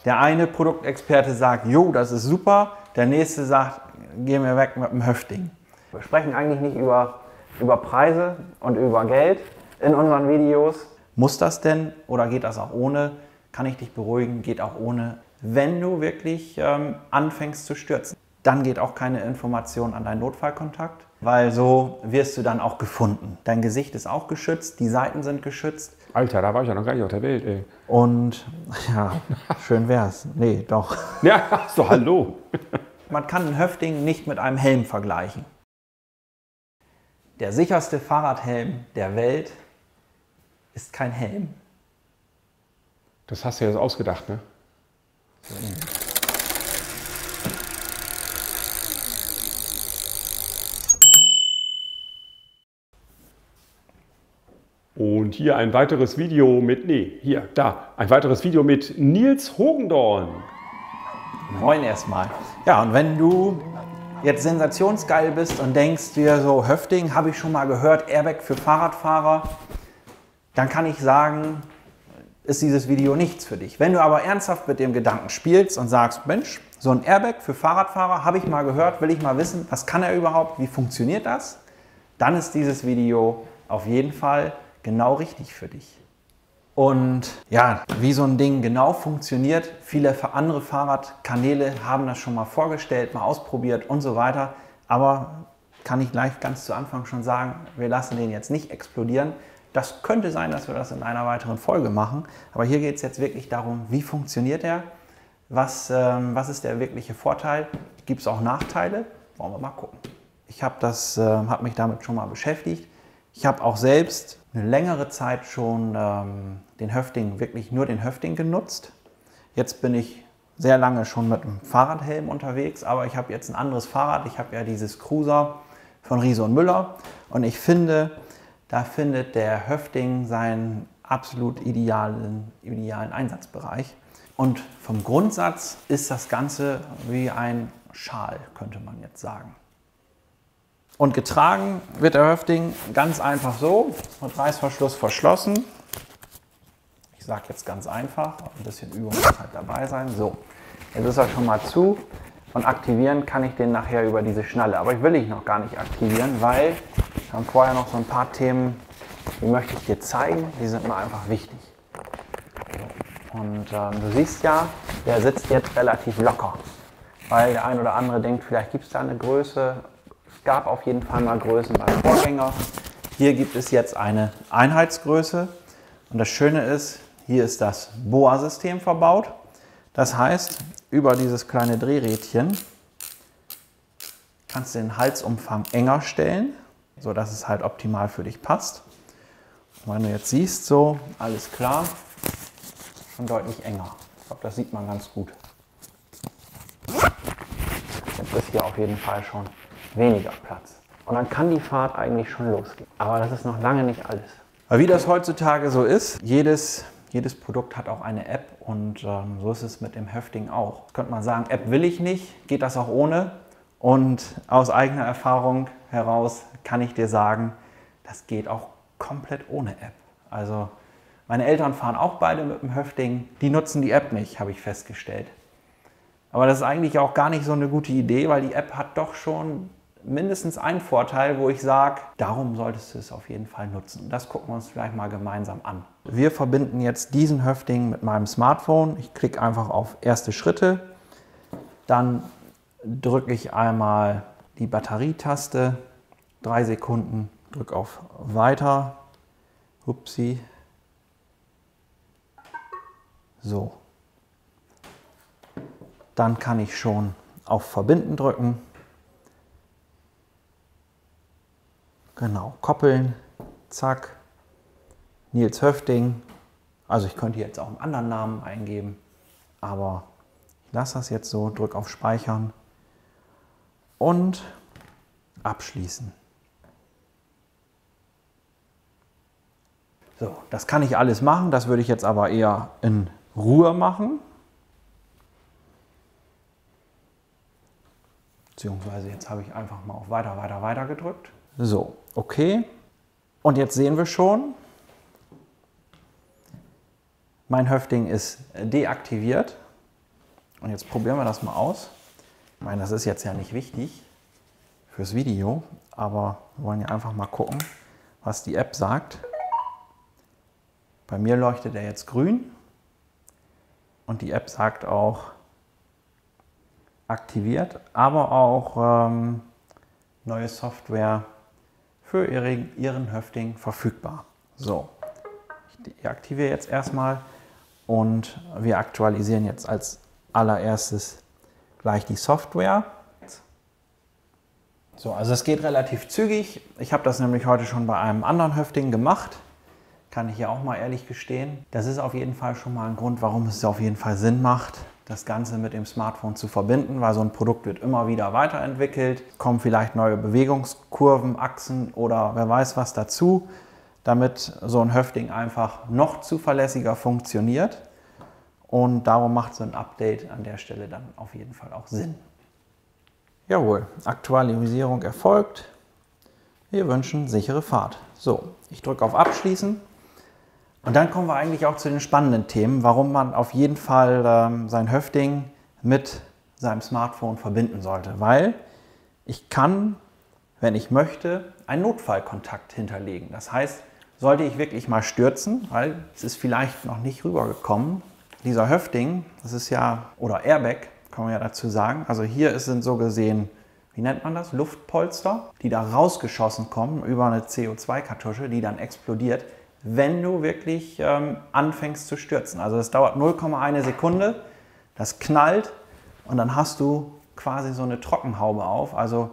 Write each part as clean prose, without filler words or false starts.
Der eine Produktexperte sagt, jo, das ist super. Der nächste sagt, geh mir weg mit dem Höfting. Wir sprechen eigentlich nicht über Preise und über Geld in unseren Videos. Muss das denn oder geht das auch ohne? Kann ich dich beruhigen, geht auch ohne. Wenn du wirklich anfängst zu stürzen, dann geht auch keine Information an deinen Notfallkontakt, weil so wirst du dann auch gefunden. Dein Gesicht ist auch geschützt, die Seiten sind geschützt. Alter, da war ich ja noch gar nicht auf der Welt, ey. Und ja, schön wär's. Nee, doch. Ja, so, hallo. Man kann einen Höfting nicht mit einem Helm vergleichen. Der sicherste Fahrradhelm der Welt ist kein Helm. Das hast du ja jetzt ausgedacht, ne? Und hier ein weiteres Video mit, ein weiteres Video mit Nils Hogendorn. Moin erstmal. Ja, und wenn du jetzt sensationsgeil bist und denkst dir so, Höfting, habe ich schon mal gehört, Airbag für Fahrradfahrer, dann kann ich sagen, ist dieses Video nichts für dich. Wenn du aber ernsthaft mit dem Gedanken spielst und sagst, Mensch, so ein Airbag für Fahrradfahrer habe ich mal gehört, will ich mal wissen, was kann er überhaupt, wie funktioniert das, dann ist dieses Video auf jeden Fall genau richtig für dich. Und ja, wie so ein Ding genau funktioniert, viele andere Fahrradkanäle haben das schon mal vorgestellt, mal ausprobiert und so weiter. Aber kann ich gleich ganz zu Anfang schon sagen, wir lassen den jetzt nicht explodieren. Das könnte sein, dass wir das in einer weiteren Folge machen. Aber hier geht es jetzt wirklich darum, wie funktioniert er? Was ist der wirkliche Vorteil? Gibt es auch Nachteile? Wollen wir mal gucken. Ich habe mich damit schon mal beschäftigt. Ich habe auch selbst eine längere Zeit schon den Höfting, wirklich nur den Höfting genutzt. Jetzt bin ich sehr lange schon mit einem Fahrradhelm unterwegs, aber ich habe jetzt ein anderes Fahrrad. Ich habe ja dieses Cruiser von Riese & Müller und ich finde, da findet der Höfting seinen absolut idealen Einsatzbereich. Und vom Grundsatz ist das Ganze wie ein Schal, könnte man jetzt sagen. Und getragen wird der Höfting ganz einfach so, mit Reißverschluss verschlossen. Ich sage jetzt ganz einfach, ein bisschen Übung muss halt dabei sein. So, jetzt ist er schon mal zu und aktivieren kann ich den nachher über diese Schnalle. Aber ich will ihn noch gar nicht aktivieren, weil wir haben vorher noch so ein paar Themen, die möchte ich dir zeigen, die sind mir einfach wichtig. Und du siehst ja, der sitzt jetzt relativ locker, weil der ein oder andere denkt, vielleicht gibt es da eine Größe. Es gab auf jeden Fall mal Größen beim Vorgänger. Hier gibt es jetzt eine Einheitsgröße. Und das Schöne ist, hier ist das BOA-System verbaut. Das heißt, über dieses kleine Drehrädchen kannst du den Halsumfang enger stellen, sodass es halt optimal für dich passt. Und wenn du jetzt siehst, so, alles klar, schon deutlich enger. Ich glaube, das sieht man ganz gut. Jetzt ist hier auf jeden Fall schon weniger Platz. Und dann kann die Fahrt eigentlich schon losgehen. Aber das ist noch lange nicht alles. Weil wie das heutzutage so ist, jedes Produkt hat auch eine App und so ist es mit dem Höfting auch. Könnte man sagen, App will ich nicht, geht das auch ohne? Und aus eigener Erfahrung heraus kann ich dir sagen, das geht auch komplett ohne App. Also meine Eltern fahren auch beide mit dem Höfting, die nutzen die App nicht, habe ich festgestellt. Aber das ist eigentlich auch gar nicht so eine gute Idee, weil die App hat doch schon mindestens einen Vorteil, wo ich sage, darum solltest du es auf jeden Fall nutzen. Das gucken wir uns vielleicht mal gemeinsam an. Wir verbinden jetzt diesen Höfting mit meinem Smartphone. Ich klicke einfach auf erste Schritte. Dann drücke ich einmal die Batterietaste, 3 Sekunden, drücke auf Weiter. Upsi. So. Dann kann ich schon auf Verbinden drücken. Genau, koppeln, zack, Nils Höfting. Also ich könnte jetzt auch einen anderen Namen eingeben, aber ich lasse das jetzt so, drücke auf Speichern und abschließen. So, das kann ich alles machen, das würde ich jetzt aber eher in Ruhe machen. Beziehungsweise jetzt habe ich einfach mal auf Weiter gedrückt. So, okay. Und jetzt sehen wir schon, mein Höfting ist deaktiviert. Und jetzt probieren wir das mal aus. Ich meine, das ist jetzt ja nicht wichtig fürs Video, aber wir wollen ja einfach mal gucken, was die App sagt. Bei mir leuchtet er jetzt grün und die App sagt auch aktiviert, aber auch neue Software für Ihren Höfting verfügbar. So, ich deaktiviere jetzt erstmal und wir aktualisieren jetzt als allererstes gleich die Software. So, also es geht relativ zügig. Ich habe das nämlich heute schon bei einem anderen Höfting gemacht. Kann ich ja auch mal ehrlich gestehen. Das ist auf jeden Fall schon mal ein Grund, warum es auf jeden Fall Sinn macht, das Ganze mit dem Smartphone zu verbinden, weil so ein Produkt wird immer wieder weiterentwickelt. Kommen vielleicht neue Bewegungskurven, Achsen oder wer weiß was dazu, damit so ein Höfting einfach noch zuverlässiger funktioniert. Und darum macht so ein Update an der Stelle dann auf jeden Fall auch Sinn. Jawohl, Aktualisierung erfolgt. Wir wünschen sichere Fahrt. So, ich drücke auf Abschließen. Und dann kommen wir eigentlich auch zu den spannenden Themen, warum man auf jeden Fall sein Höfting mit seinem Smartphone verbinden sollte. Weil ich kann, wenn ich möchte, einen Notfallkontakt hinterlegen. Das heißt, sollte ich wirklich mal stürzen, weil es ist vielleicht noch nicht rübergekommen, dieser Höfting, das ist ja, oder Airbag, kann man ja dazu sagen. Also hier sind so gesehen, wie nennt man das, Luftpolster, die da rausgeschossen kommen über eine CO2-Kartusche, die dann explodiert, wenn du wirklich anfängst zu stürzen. Also es dauert 0,1 Sekunde, das knallt und dann hast du quasi so eine Trockenhaube auf. Also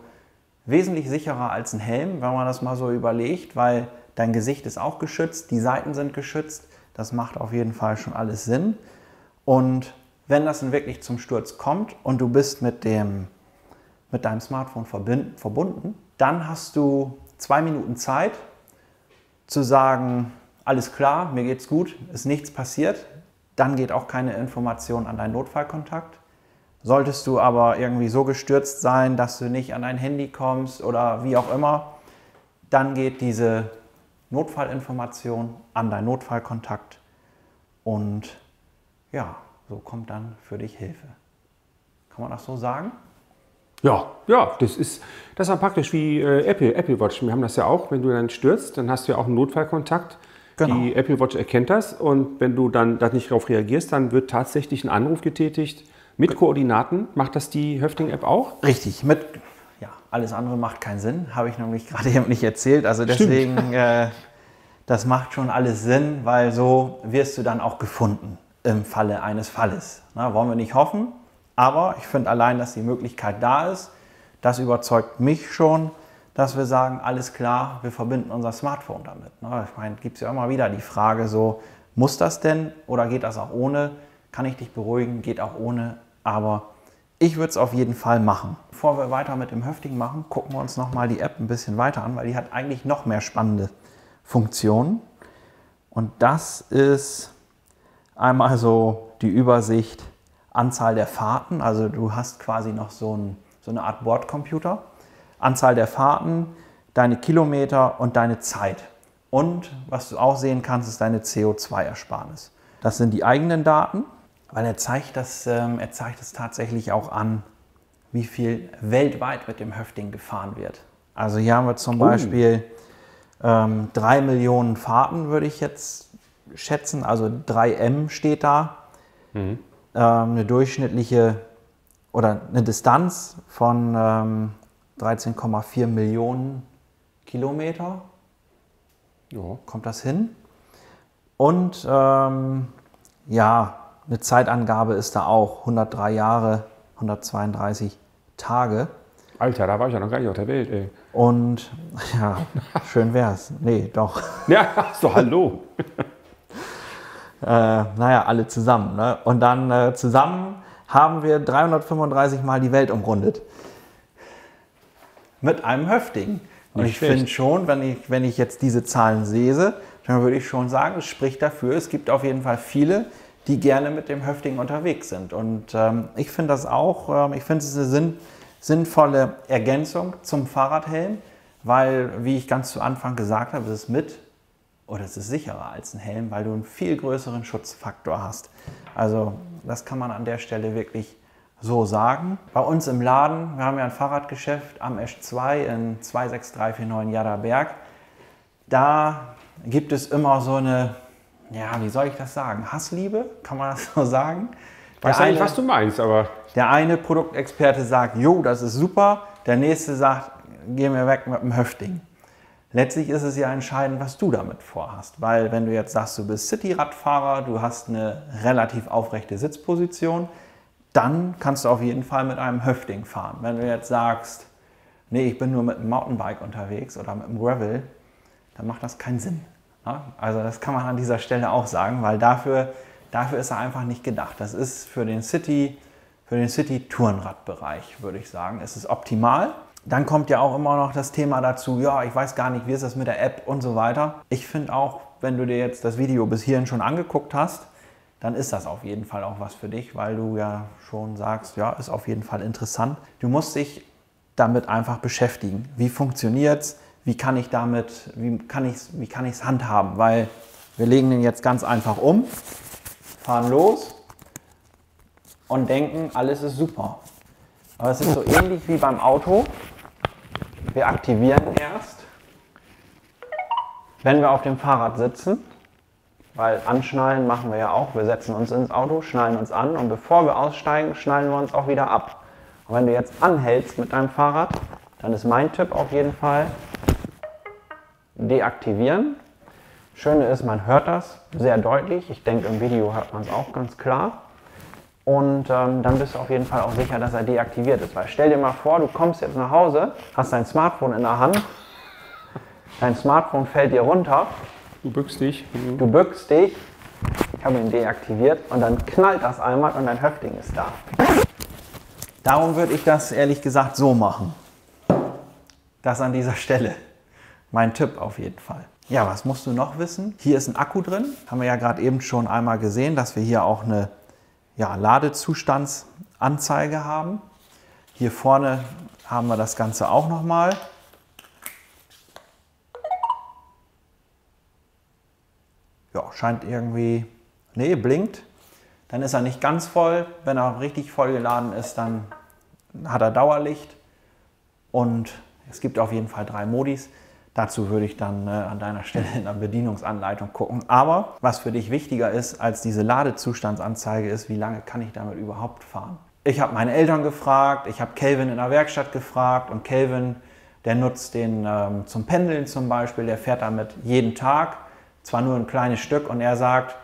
wesentlich sicherer als ein Helm, wenn man das mal so überlegt, weil dein Gesicht ist auch geschützt, die Seiten sind geschützt. Das macht auf jeden Fall schon alles Sinn. Und wenn das dann wirklich zum Sturz kommt und du bist mit deinem Smartphone verbunden, dann hast du 2 Minuten Zeit zu sagen, alles klar, mir geht's gut, ist nichts passiert. Dann geht auch keine Information an deinen Notfallkontakt. Solltest du aber irgendwie so gestürzt sein, dass du nicht an dein Handy kommst oder wie auch immer, dann geht diese Notfallinformation an deinen Notfallkontakt und ja, so kommt dann für dich Hilfe. Kann man das so sagen? Ja, das ist dann praktisch wie Apple Watch. Wir haben das ja auch, wenn du dann stürzt, dann hast du ja auch einen Notfallkontakt. Genau. Die Apple Watch erkennt das und wenn du dann da nicht darauf reagierst, dann wird tatsächlich ein Anruf getätigt mit Koordinaten. Macht das die Höfting-App auch? Richtig, alles andere macht keinen Sinn, habe ich nämlich gerade eben nicht erzählt. Also deswegen, das macht schon alles Sinn, weil so wirst du dann auch gefunden im Falle eines Falles. Na, wollen wir nicht hoffen, aber ich finde allein, dass die Möglichkeit da ist, das überzeugt mich schon, dass wir sagen, alles klar, wir verbinden unser Smartphone damit. Na, ich meine, gibt es ja immer wieder die Frage so, muss das denn oder geht das auch ohne? Kann ich dich beruhigen, geht auch ohne, aber ich würde es auf jeden Fall machen. Bevor wir weiter mit dem Höfting machen, gucken wir uns nochmal die App ein bisschen weiter an, weil die hat eigentlich noch mehr spannende Funktionen. Und das ist einmal so die Übersicht, Anzahl der Fahrten, also du hast quasi noch so eine Art Bordcomputer. Anzahl der Fahrten, deine Kilometer und deine Zeit. Und was du auch sehen kannst, ist deine CO2-Ersparnis. Das sind die eigenen Daten, weil er zeigt das tatsächlich auch an, wie viel weltweit mit dem Höfting gefahren wird. Also hier haben wir zum Beispiel 3 Millionen Fahrten, würde ich jetzt schätzen, also 3M steht da. Eine durchschnittliche oder eine Distanz von 13,4 Millionen Kilometer. Ja. Kommt das hin? Und eine Zeitangabe ist da auch 103 Jahre, 132 Tage. Alter, da war ich ja noch gar nicht auf der Welt, ey. Und ja, schön wär's. Nee, doch. Ja, so hallo. Alle zusammen. Ne? Und dann zusammen haben wir 335 Mal die Welt umrundet. Mit einem Höfting. Und ich finde schon, wenn ich jetzt diese Zahlen sehe, dann würde ich schon sagen, es spricht dafür, es gibt auf jeden Fall viele, die gerne mit dem Höfting unterwegs sind. Und ich finde das auch, ich finde es eine sinnvolle Ergänzung zum Fahrradhelm, weil, wie ich ganz zu Anfang gesagt habe, es ist mit oder es ist sicherer als ein Helm, weil du einen viel größeren Schutzfaktor hast. Also das kann man an der Stelle wirklich so sagen. Bei uns im Laden, wir haben ja ein Fahrradgeschäft am Esch 2 in 26349 Jadderberg. Da gibt es immer so eine, ja, wie soll ich das sagen, Hassliebe, kann man das so sagen? Ich weiß nicht, was du meinst, aber... Der eine Produktexperte sagt, jo, das ist super. Der nächste sagt, geh mir weg mit dem Höfting. Letztlich ist es ja entscheidend, was du damit vorhast. Weil wenn du jetzt sagst, du bist City-Radfahrer, du hast eine relativ aufrechte Sitzposition, dann kannst du auf jeden Fall mit einem Höfting fahren. Wenn du jetzt sagst, nee, ich bin nur mit einem Mountainbike unterwegs oder mit einem Gravel, dann macht das keinen Sinn. Also das kann man an dieser Stelle auch sagen, weil dafür ist er einfach nicht gedacht. Das ist für den City-Tourenradbereich, würde ich sagen, ist es optimal. Dann kommt ja auch immer noch das Thema dazu, ja, ich weiß gar nicht, wie ist das mit der App und so weiter. Ich finde auch, wenn du dir jetzt das Video bis hierhin schon angeguckt hast, dann ist das auf jeden Fall auch was für dich, weil du ja schon sagst, ja, ist auf jeden Fall interessant. Du musst dich damit einfach beschäftigen. Wie funktioniert es? Wie kann ich es handhaben? Weil wir legen den jetzt ganz einfach um, fahren los und denken, alles ist super. Aber es ist so ähnlich wie beim Auto. Wir aktivieren erst, wenn wir auf dem Fahrrad sitzen, weil anschnallen machen wir ja auch. Wir setzen uns ins Auto, schnallen uns an und bevor wir aussteigen, schnallen wir uns auch wieder ab. Und wenn du jetzt anhältst mit deinem Fahrrad, dann ist mein Tipp auf jeden Fall, deaktivieren. Schöne ist, man hört das sehr deutlich. Ich denke, im Video hört man es auch ganz klar. Und dann bist du auf jeden Fall auch sicher, dass er deaktiviert ist. Weil stell dir mal vor, du kommst jetzt nach Hause, hast dein Smartphone in der Hand, dein Smartphone fällt dir runter. Du bückst dich. Du bückst dich, ich habe ihn deaktiviert und dann knallt das einmal und dein Höfting ist da. Darum würde ich das ehrlich gesagt so machen. Das an dieser Stelle. Mein Tipp auf jeden Fall. Ja, was musst du noch wissen? Hier ist ein Akku drin. Haben wir ja gerade eben schon einmal gesehen, dass wir hier auch eine Ladezustandsanzeige haben. Hier vorne haben wir das Ganze auch nochmal. Ja, scheint irgendwie, nee, blinkt. Dann ist er nicht ganz voll. Wenn er richtig voll geladen ist, dann hat er Dauerlicht. Und es gibt auf jeden Fall 3 Modis. Dazu würde ich dann an deiner Stelle in der Bedienungsanleitung gucken. Aber was für dich wichtiger ist als diese Ladezustandsanzeige ist, wie lange kann ich damit überhaupt fahren? Ich habe meine Eltern gefragt, ich habe Kelvin in der Werkstatt gefragt und Kelvin, der nutzt den zum Pendeln zum Beispiel, der fährt damit jeden Tag, zwar nur ein kleines Stück und er sagt,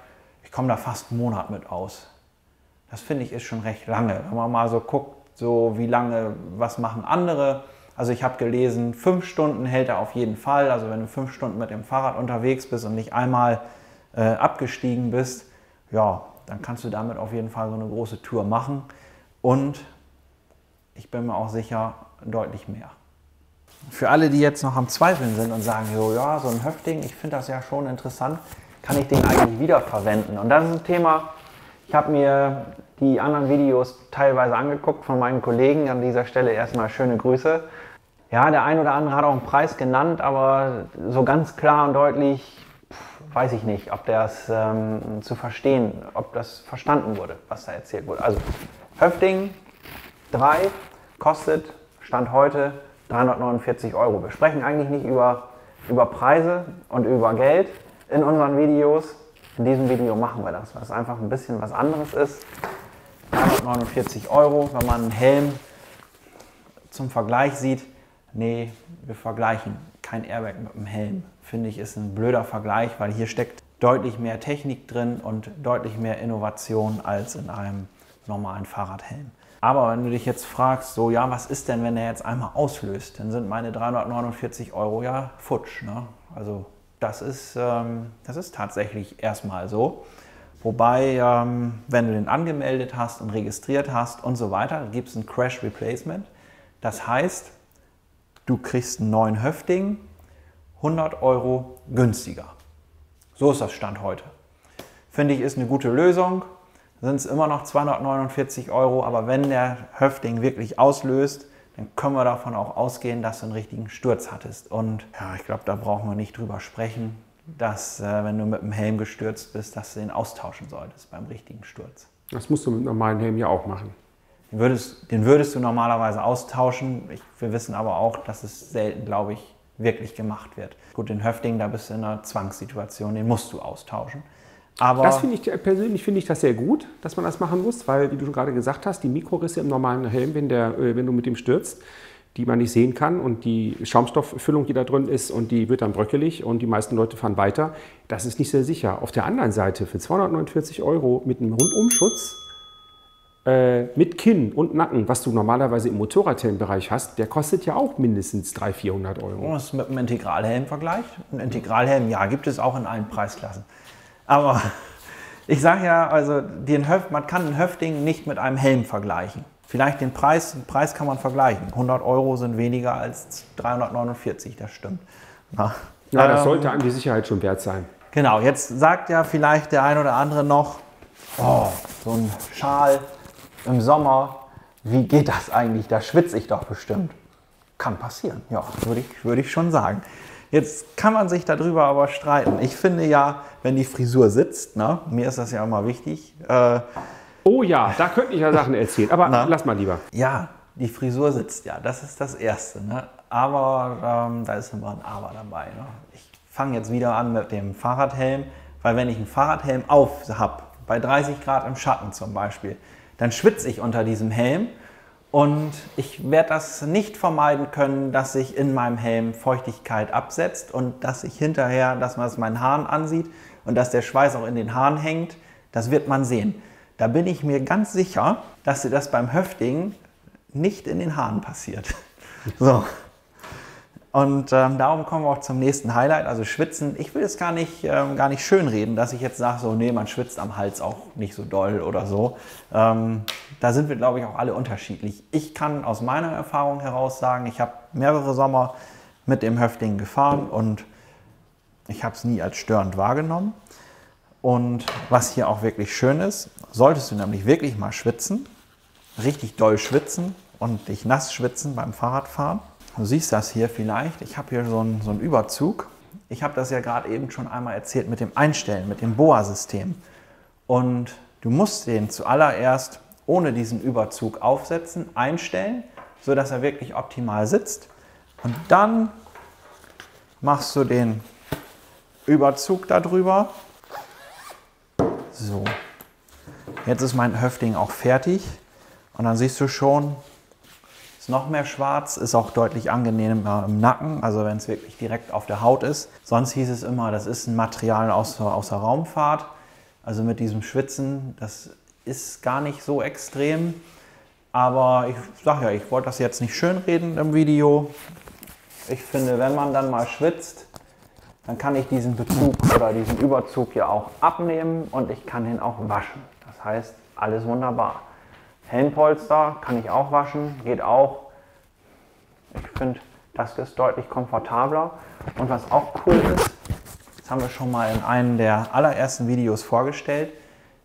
ich komme da fast einen Monat mit aus. Das finde ich ist schon recht lange. Wenn man mal so guckt, so wie lange, was machen andere. Also ich habe gelesen, 5 Stunden hält er auf jeden Fall. Also wenn du 5 Stunden mit dem Fahrrad unterwegs bist und nicht einmal abgestiegen bist, ja, dann kannst du damit auf jeden Fall so eine große Tour machen. Und ich bin mir auch sicher, deutlich mehr. Für alle, die jetzt noch am Zweifeln sind und sagen, so, ja, so ein Höfting, ich finde das ja schon interessant, kann ich den eigentlich wiederverwenden? Und das ist ein Thema, ich habe mir die anderen Videos teilweise angeguckt von meinen Kollegen. An dieser Stelle erstmal schöne Grüße. Ja, der ein oder andere hat auch einen Preis genannt, aber so ganz klar und deutlich weiß ich nicht, ob das zu verstehen, ob das verstanden wurde, was da erzählt wurde. Also Höfting 3 kostet Stand heute 349 €. Wir sprechen eigentlich nicht über Preise und über Geld in unseren Videos. In diesem Video machen wir das, was einfach ein bisschen was anderes ist. 349 €, wenn man einen Helm zum Vergleich sieht. Nee, wir vergleichen kein Airbag mit einem Helm. Finde ich, ist ein blöder Vergleich, weil hier steckt deutlich mehr Technik drin und deutlich mehr Innovation als in einem normalen Fahrradhelm. Aber wenn du dich jetzt fragst, so ja, was ist denn, wenn er jetzt einmal auslöst, dann sind meine 349 € ja futsch. Ne? Also das ist tatsächlich erstmal so. Wobei, wenn du den angemeldet hast und registriert hast und so weiter, gibt es ein Crash Replacement. Das heißt, du kriegst einen neuen Höfting 100 € günstiger. So ist das Stand heute. Finde ich, ist eine gute Lösung. Sind es immer noch 249 €, aber wenn der Höfting wirklich auslöst, dann können wir davon auch ausgehen, dass du einen richtigen Sturz hattest. Und ja, ich glaube, da brauchen wir nicht drüber sprechen. dass wenn du mit dem Helm gestürzt bist, dass du den austauschen solltest beim richtigen Sturz. Das musst du mit einem normalen Helm ja auch machen. Den würdest du normalerweise austauschen. Wir wissen aber auch, dass es selten, glaube ich, wirklich gemacht wird. Gut, den Höfting, da bist du in einer Zwangssituation, den musst du austauschen. Aber das persönlich finde ich das sehr gut, dass man das machen muss, weil, wie du schon gerade gesagt hast, die Mikrorisse im normalen Helm, wenn du mit dem stürzt, die man nicht sehen kann und die Schaumstofffüllung, die da drin ist, und die wird dann bröckelig und die meisten Leute fahren weiter, das ist nicht sehr sicher. Auf der anderen Seite für 249 € mit einem Rundumschutz, mit Kinn und Nacken, was du normalerweise im Motorradhelmbereich hast, der kostet ja auch mindestens 300-400 €. wenn man es mit einem Integralhelm vergleicht, ein Integralhelm, ja, gibt es auch in allen Preisklassen. Aber ich sage ja, also man kann den Höfting nicht mit einem Helm vergleichen. Vielleicht den Preis kann man vergleichen. 100 € sind weniger als 349, das stimmt. Ja, das sollte einem die Sicherheit schon wert sein. Genau, jetzt sagt ja vielleicht der ein oder andere noch, oh, so ein Schal im Sommer, wie geht das eigentlich? Da schwitze ich doch bestimmt. Kann passieren, ja, würde ich schon sagen. Jetzt kann man sich darüber aber streiten. Ich finde ja, wenn die Frisur sitzt, ne, mir ist das ja immer wichtig. Oh ja, da könnte ich ja Sachen erzählen, aber lass mal lieber. Ja, die Frisur sitzt ja, das ist das Erste. Ne? Aber da ist immer ein Aber dabei. Ne? Ich fange jetzt wieder an mit dem Fahrradhelm, weil wenn ich einen Fahrradhelm auf habe, bei 30 Grad im Schatten zum Beispiel, dann schwitze ich unter diesem Helm und ich werde das nicht vermeiden können, dass sich in meinem Helm Feuchtigkeit absetzt und dass sich hinterher, dass man es meinen Haaren ansieht und dass der Schweiß auch in den Haaren hängt, das wird man sehen. Da bin ich mir ganz sicher, dass dir das beim Höfting nicht in den Haaren passiert. So. Und darum kommen wir auch zum nächsten Highlight, also Schwitzen. Ich will es gar nicht schönreden, dass ich jetzt sage, so, nee, man schwitzt am Hals auch nicht so doll oder so. Da sind wir, glaube ich, auch alle unterschiedlich. Ich kann aus meiner Erfahrung heraus sagen, ich habe mehrere Sommer mit dem Höfting gefahren und ich habe es nie als störend wahrgenommen. Und was hier auch wirklich schön ist, solltest du nämlich wirklich mal schwitzen, richtig doll schwitzen und dich nass schwitzen beim Fahrradfahren. Du siehst das hier vielleicht, ich habe hier so einen Überzug. Ich habe das ja gerade eben schon einmal erzählt mit dem Einstellen, mit dem BOA-System. Und du musst den zuallererst ohne diesen Überzug aufsetzen, einstellen, sodass er wirklich optimal sitzt. Und dann machst du den Überzug darüber. So, jetzt ist mein Höfting auch fertig und dann siehst du schon, ist noch mehr schwarz, ist auch deutlich angenehmer im Nacken, also wenn es wirklich direkt auf der Haut ist. Sonst hieß es immer, das ist ein Material aus der Raumfahrt, also mit diesem Schwitzen, das ist gar nicht so extrem, aber ich sage ja, ich wollte das jetzt nicht schönreden im Video. Ich finde, wenn man dann mal schwitzt, dann kann ich diesen Bezug oder diesen Überzug hier auch abnehmen und ich kann ihn auch waschen. Das heißt, alles wunderbar. Helmpolster kann ich auch waschen, geht auch. Ich finde, das ist deutlich komfortabler. Und was auch cool ist, das haben wir schon mal in einem der allerersten Videos vorgestellt,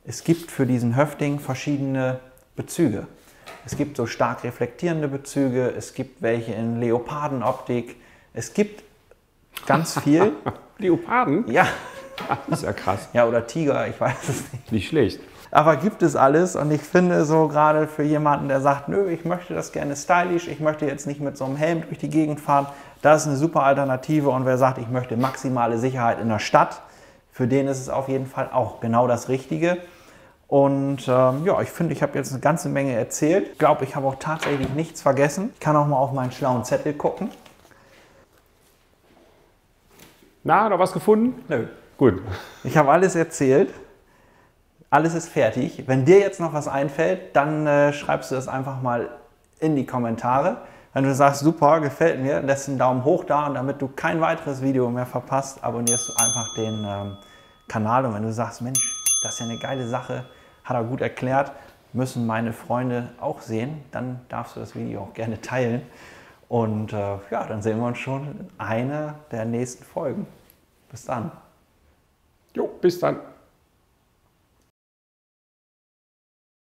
es gibt für diesen Höfting verschiedene Bezüge. Es gibt so stark reflektierende Bezüge, es gibt welche in Leopardenoptik, es gibt ganz viel. Leoparden? Ja. Das ist ja krass. Ja, oder Tiger, ich weiß es nicht. Nicht schlecht. Aber gibt es alles und ich finde so gerade für jemanden, der sagt, nö, ich möchte das gerne stylisch, ich möchte jetzt nicht mit so einem Helm durch die Gegend fahren, das ist eine super Alternative und wer sagt, ich möchte maximale Sicherheit in der Stadt, für den ist es auf jeden Fall auch genau das Richtige. Und ja, ich finde, ich habe jetzt eine ganze Menge erzählt. Ich glaube, ich habe auch tatsächlich nichts vergessen. Ich kann auch mal auf meinen schlauen Zettel gucken. Na, noch was gefunden? Nö. Gut. Ich habe alles erzählt. Alles ist fertig. Wenn dir jetzt noch was einfällt, dann schreibst du das einfach mal in die Kommentare. Wenn du sagst, super, gefällt mir, lässt einen Daumen hoch da und damit du kein weiteres Video mehr verpasst, abonnierst du einfach den Kanal. Und wenn du sagst, Mensch, das ist ja eine geile Sache, hat er gut erklärt, müssen meine Freunde auch sehen, dann darfst du das Video auch gerne teilen. Und ja, dann sehen wir uns schon in einer der nächsten Folgen. Bis dann. Jo, bis dann.